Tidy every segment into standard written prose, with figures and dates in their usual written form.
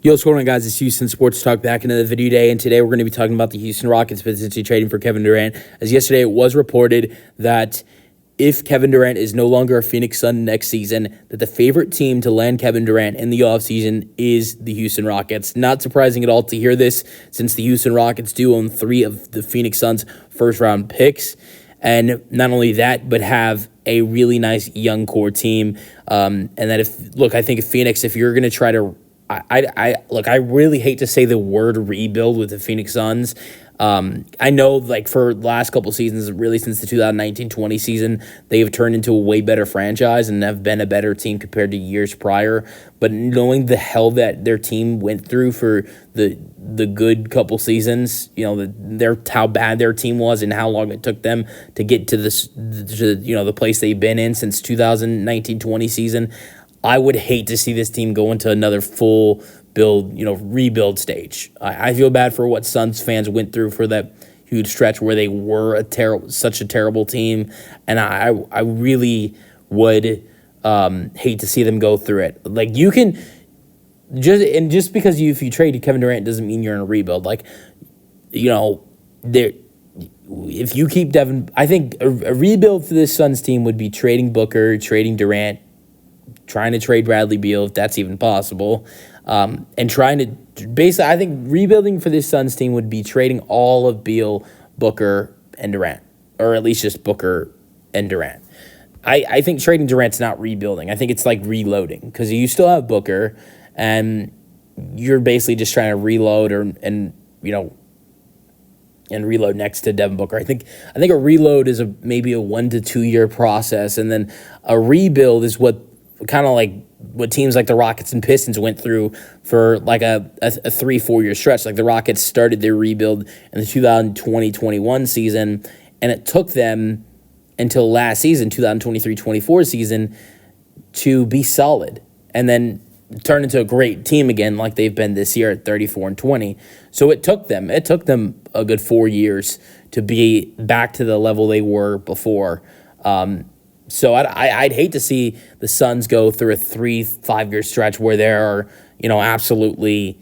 Yo, what's going on, guys? It's Houston Sports Talk back into the video day, and today we're going to be talking about the Houston Rockets potentially trading for Kevin Durant. As yesterday it was reported that if Kevin Durant is no longer a Phoenix Sun next season, that the favorite team to land Kevin Durant in the offseason is the Houston Rockets. Not surprising at all to hear this, since the Houston Rockets do own 3 of the Phoenix Suns' first-round picks. And not only that, but have a really nice young core team. And that I think if you're going to try to I really hate to say the word rebuild with the Phoenix Suns. I know, for the last couple seasons, really since the 2019-20 season, they've turned into a way better franchise and have been a better team compared to years prior. But knowing the hell that their team went through for the good couple seasons, how bad their team was and how long it took them to get to the place they've been in since 2019-20 season, I would hate to see this team go into another full rebuild stage. I feel bad for what Suns fans went through for that huge stretch where they were such a terrible team, and I really would hate to see them go through it. You can just because if you trade Kevin Durant doesn't mean you're in a rebuild. If you keep Devin, I think a rebuild for this Suns team would be trading Booker, trading Durant, trying to trade Bradley Beal if that's even possible, and trying to basically, I think rebuilding for this Suns team would be trading all of Beal, Booker, and Durant, or at least just Booker and Durant. I think trading Durant's not rebuilding. I think it's like reloading, because you still have Booker, and you're basically just trying to reload and reload next to Devin Booker. I think a reload is maybe a 1 to 2 year process, and then a rebuild is what teams like the Rockets and Pistons went through for a 3-4 year stretch. The Rockets started their rebuild in the 2020-21 season, and it took them until last season, 2023-24 season, to be solid, and then turn into a great team again like they've been this year at 34-20. So it took them a good 4 years to be back to the level they were before. So I'd hate to see the Suns go through a 3-5 year stretch where they are, absolutely,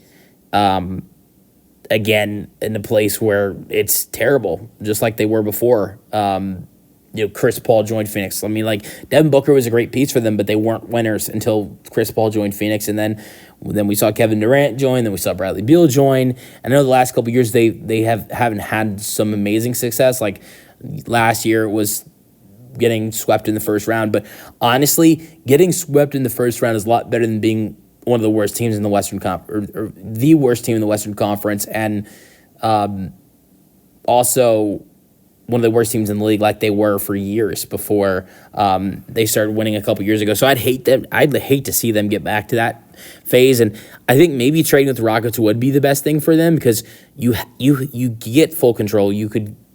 again, in a place where it's terrible, just like they were before. Chris Paul joined Phoenix. Devin Booker was a great piece for them, but they weren't winners until Chris Paul joined Phoenix, and then we saw Kevin Durant join, then we saw Bradley Beal join. I know the last couple of years they haven't had some amazing success. Last year it was getting swept in the first round, but honestly, getting swept in the first round is a lot better than being one of the worst teams in the Western Conference, or the worst team in the Western Conference, and also one of the worst teams in the league, like they were for years before they started winning a couple years ago. So I'd hate to see them get back to that phase, and I think maybe trading with the Rockets would be the best thing for them, because you get full control.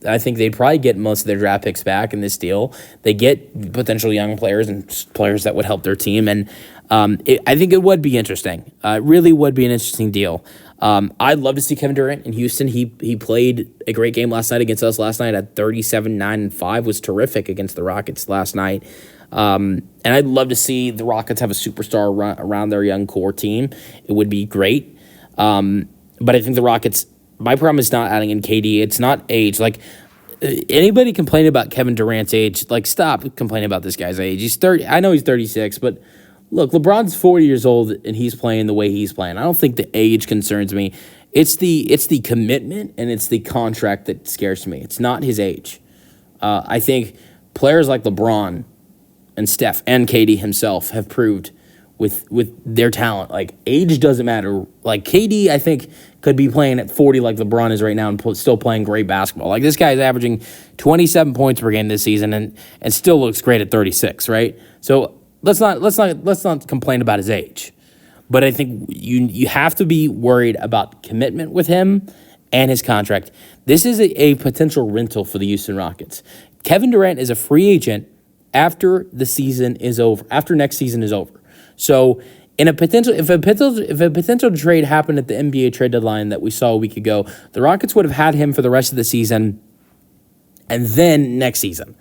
I think they'd probably get most of their draft picks back in this deal. They get potential young players and players that would help their team, and I think it would be interesting. It really would be an interesting deal. I'd love to see Kevin Durant in Houston. He played a great game last night against us last night at 37-9-5, was terrific against the Rockets last night. And I'd love to see the Rockets have a superstar around their young core team. It would be great. But I think the Rockets, my problem is not adding in KD. It's not age. Anybody complaining about Kevin Durant's age, stop complaining about this guy's age. He's 30. I know he's 36, but look, LeBron's 40 years old and he's playing the way he's playing. I don't think the age concerns me. It's the commitment and it's the contract that scares me. It's not his age. I think players like LeBron and Steph and KD himself have proved with their talent, age doesn't matter. KD, I think, could be playing at 40 like LeBron is right now and still playing great basketball. This guy's averaging 27 points per game this season and still looks great at 36, right? So let's not complain about his age. But I think you have to be worried about commitment with him and his contract. This is a potential rental for the Houston Rockets. Kevin Durant is a free agent after the season is over, after next season is over. So if a potential trade happened at the NBA trade deadline that we saw a week ago, the Rockets would have had him for the rest of the season and then next season.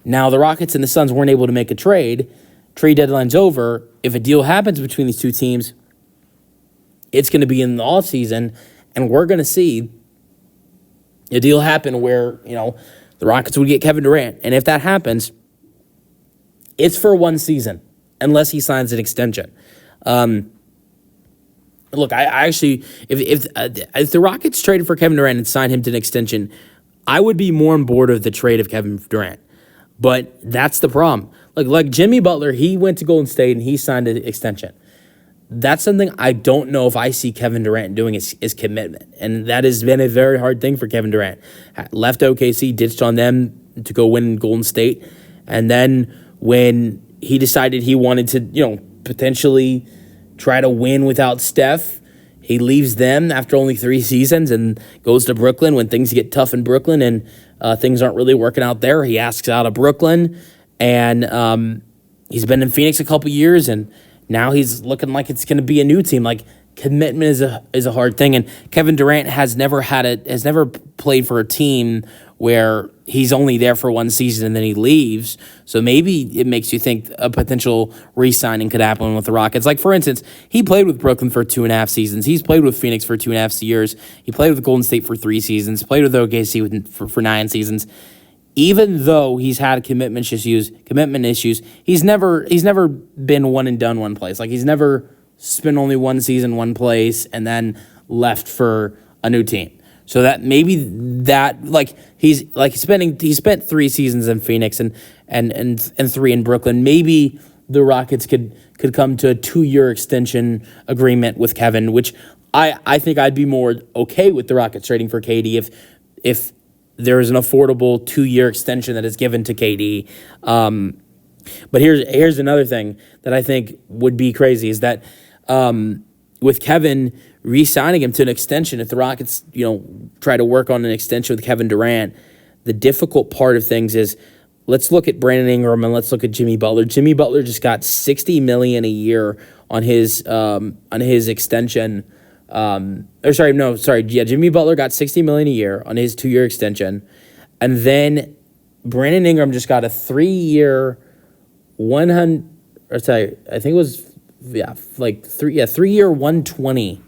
Now, the Rockets and the Suns weren't able to make a trade. Trade deadline's over. If a deal happens between these two teams, It's going to be in the offseason, and we're going to see a deal happen where, the Rockets would get Kevin Durant. And if that happens, it's for one season, unless he signs an extension. Look, I actually, if the Rockets traded for Kevin Durant and signed him to an extension, I would be more on board of the trade of Kevin Durant. But that's the problem. Like Jimmy Butler, he went to Golden State and he signed an extension. That's something I don't know if I see Kevin Durant doing is commitment. And that has been a very hard thing for Kevin Durant. Left OKC, ditched on them to go win in Golden State. And then when he decided he wanted to, potentially try to win without Steph, he leaves them after only 3 seasons and goes to Brooklyn when things get tough in Brooklyn and things aren't really working out there. He asks out of Brooklyn, and he's been in Phoenix a couple years, and now he's looking like it's going to be a new team. Like, commitment is a hard thing, and Kevin Durant has never played for a team where he's only there for 1 season and then he leaves. So maybe it makes you think a potential re-signing could happen with the Rockets. Like, for instance, he played with Brooklyn for 2.5 seasons. He's played with Phoenix for 2.5 years. He played with Golden State for 3 seasons. Played with OKC for 9 seasons. Even though he's had commitment issues, he's never been one and done one place. Like, he's never spent only 1 season one place and then left for a new team. So that maybe that, like, he spent 3 seasons in Phoenix and 3 in Brooklyn. Maybe the Rockets could come to a 2-year extension agreement with Kevin, which I think I'd be more okay with the Rockets trading for KD if there is an affordable 2-year extension that is given to KD. But here's another thing that I think would be crazy is that with Kevin re-signing him to an extension, if the Rockets, try to work on an extension with Kevin Durant, the difficult part of things is, let's look at Brandon Ingram and let's look at Jimmy Butler. Jimmy Butler just got $60 million a year on his extension. Jimmy Butler got $60 million a year on his 2-year extension, and then Brandon Ingram just got a 3-year, 3-year 120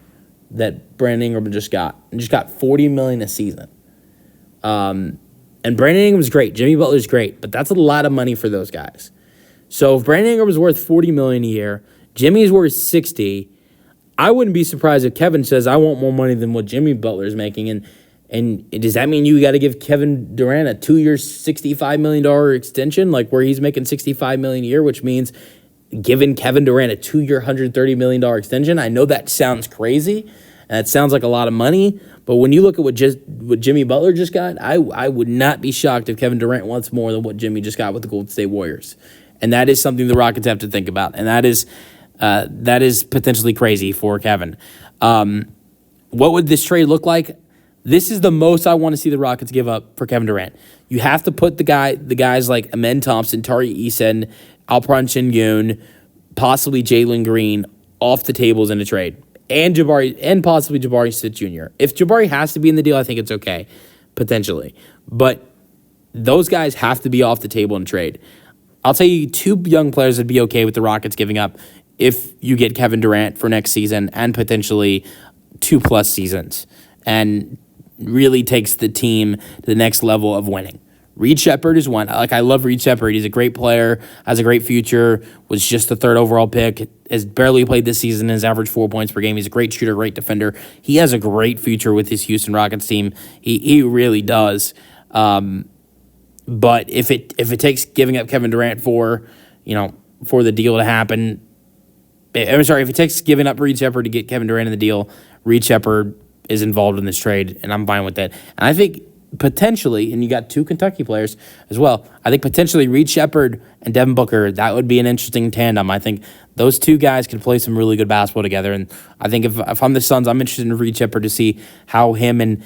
that Brandon Ingram just got, and just got $40 million a season. And Brandon Ingram's great, Jimmy Butler's great, but that's a lot of money for those guys. So if Brandon Ingram is worth $40 million a year, Jimmy's worth $60. I wouldn't be surprised if Kevin says, I want more money than what Jimmy Butler's making. And does that mean you got to give Kevin Durant a 2-year, $65 million extension, like where he's making $65 million a year, which means giving Kevin Durant a 2-year, $130 million extension? I know that sounds crazy, and it sounds like a lot of money, but when you look at what Jimmy Butler just got, I would not be shocked if Kevin Durant wants more than what Jimmy just got with the Golden State Warriors. And that is something the Rockets have to think about, and that is potentially crazy for Kevin. What would this trade look like? This is the most I want to see the Rockets give up for Kevin Durant. You have to put the guys like Amen Thompson, Tari Eason, Alperen Sengun, possibly Jalen Green off the tables in a trade, and possibly Jabari Smith Jr. If Jabari has to be in the deal, I think it's okay, potentially. But those guys have to be off the table in trade. I'll tell you 2 young players would be okay with the Rockets giving up if you get Kevin Durant for next season and potentially 2+ seasons, and really takes the team to the next level of winning. Reed Shepherd is one. I love Reed Shepherd. He's a great player, has a great future, was just the 3rd overall pick, has barely played this season, has averaged 4 points per game. He's a great shooter, great defender. He has a great future with his Houston Rockets team. He really does. But if it takes giving up Kevin Durant for the deal to happen, if it takes giving up Reed Shepherd to get Kevin Durant in the deal, Reed Shepherd is involved in this trade, and I'm fine with that. And I think potentially, and you got 2 Kentucky players as well, I think potentially Reed Shepherd and Devin Booker, that would be an interesting tandem. I think those 2 guys can play some really good basketball together, and I think if I'm the Suns, I'm interested in Reed Shepherd to see how him and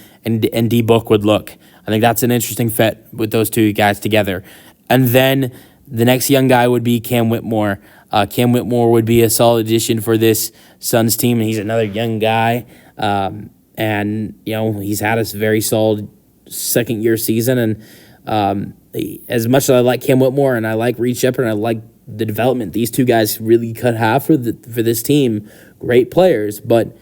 D Book would look. I think that's an interesting fit with those 2 guys together. And then the next young guy would be Cam Whitmore. Cam Whitmore would be a solid addition for this Suns team, and he's another young guy. And he's had a very solid second-year season. And as much as I like Cam Whitmore and I like Reed Shepherd and I like the development these 2 guys really could have for this team, great players. But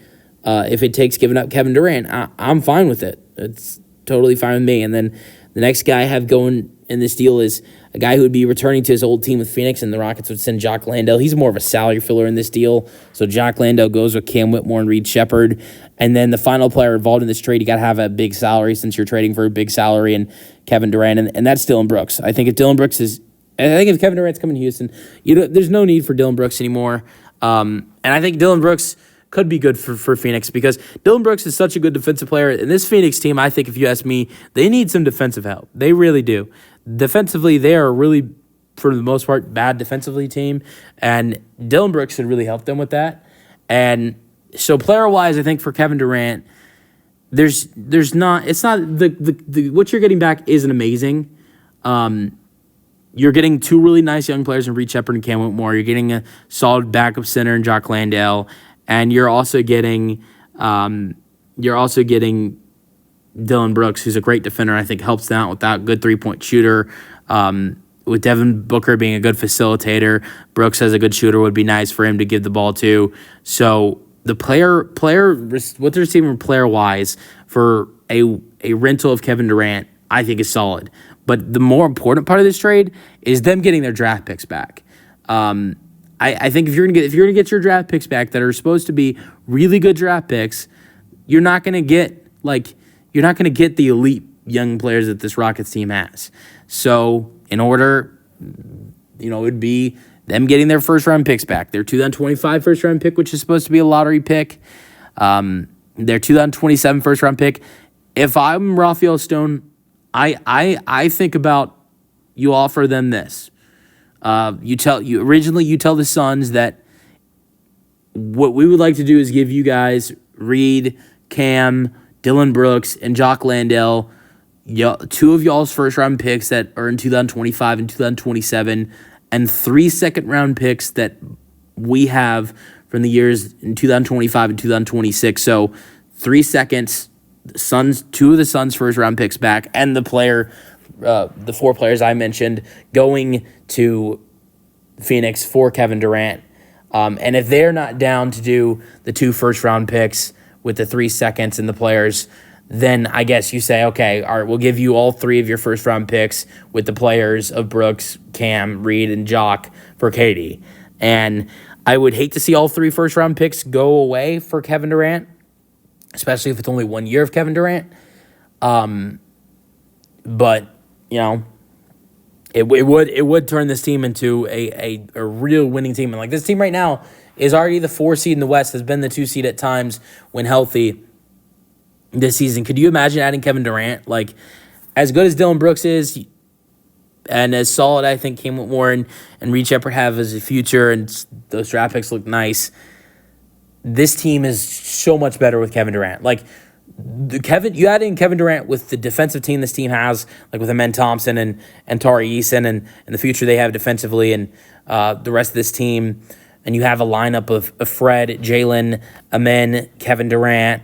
if it takes giving up Kevin Durant, I'm fine with it. It's totally fine with me. And then the next guy I have going in this deal is a guy who would be returning to his old team with Phoenix, and the Rockets would send Jock Landale. He's more of a salary filler in this deal. So Jock Landale goes with Cam Whitmore and Reed Shepherd. And then the final player involved in this trade, you got to have a big salary since you're trading for a big salary, and Kevin Durant, and that's Dillon Brooks. I think if Kevin Durant's coming to Houston, there's no need for Dillon Brooks anymore. And I think Dillon Brooks could be good for Phoenix because Dillon Brooks is such a good defensive player. And this Phoenix team, I think, if you ask me, they need some defensive help. They really do. Defensively, they are really, for the most part, bad defensively team. And Dillon Brooks should really help them with that. And so player-wise, I think for Kevin Durant, what you're getting back isn't amazing. You're getting two really nice young players in Reed Shepherd and Cam Whitmore. You're getting a solid backup center in Jock Landale, and you're also getting Dillon Brooks, who's a great defender. I think helps them out with that good 3-point shooter. With Devin Booker being a good facilitator, Brooks as a good shooter would be nice for him to give the ball to. So the what they're receiving player wise for a rental of Kevin Durant, I think is solid. But the more important part of this trade is them getting their draft picks back. I think if you're gonna get your draft picks back that are supposed to be really good draft picks, you're not gonna get the elite young players that this Rockets team has. So in order, it would be them getting their first round picks back. Their 2025 first round pick, which is supposed to be a lottery pick. Their 2027 first round pick. If I'm Raphael Stone, I think about, you offer them this. You tell the Suns that what we would like to do is give you guys Reed, Cam, Dillon Brooks, and Jock Landale, two of y'all's first round picks that are in 2025 and 2027, and 3 second-round picks that we have from the years in 2025 and 2026. So 3 seconds, two of the Suns' first-round picks back, and the 4 players I mentioned going to Phoenix for Kevin Durant. And if they're not down to do the 2 first-round picks with the 3 seconds and the players, then I guess you say, okay, all right, we'll give you all 3 of your first-round picks with the players of Brooks, Cam, Reed, and Jock for KD. And I would hate to see all 3 first-round picks go away for Kevin Durant, especially if it's only 1 year of Kevin Durant. But, it would turn this team into a real winning team. And, this team right now is already the 4 seed in the West, has been the 2 seed at times when healthy this season. Could you imagine adding Kevin Durant? As good as Dillon Brooks is, and as solid I think Cam Whitmore and Reed Shepherd have as a future, and those draft picks look nice, this team is so much better with Kevin Durant. You add in Kevin Durant with the defensive team this team has, with Amen Thompson and Tari Eason, and the future they have defensively, and the rest of this team, and you have a lineup of Fred, Jalen, Amen, Kevin Durant,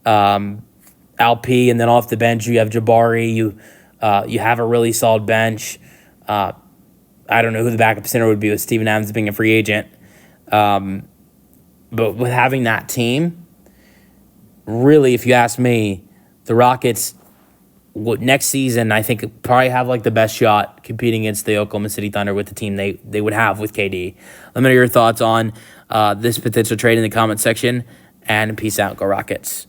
Alp, and then off the bench you have Jabari. You have a really solid bench. I don't know who the backup center would be with Steven Adams being a free agent. But with having that team, really, if you ask me, the Rockets next season, I think, probably have the best shot competing against the Oklahoma City Thunder with the team they would have with KD. Let me know your thoughts on this potential trade in the comment section, and peace out. Go Rockets.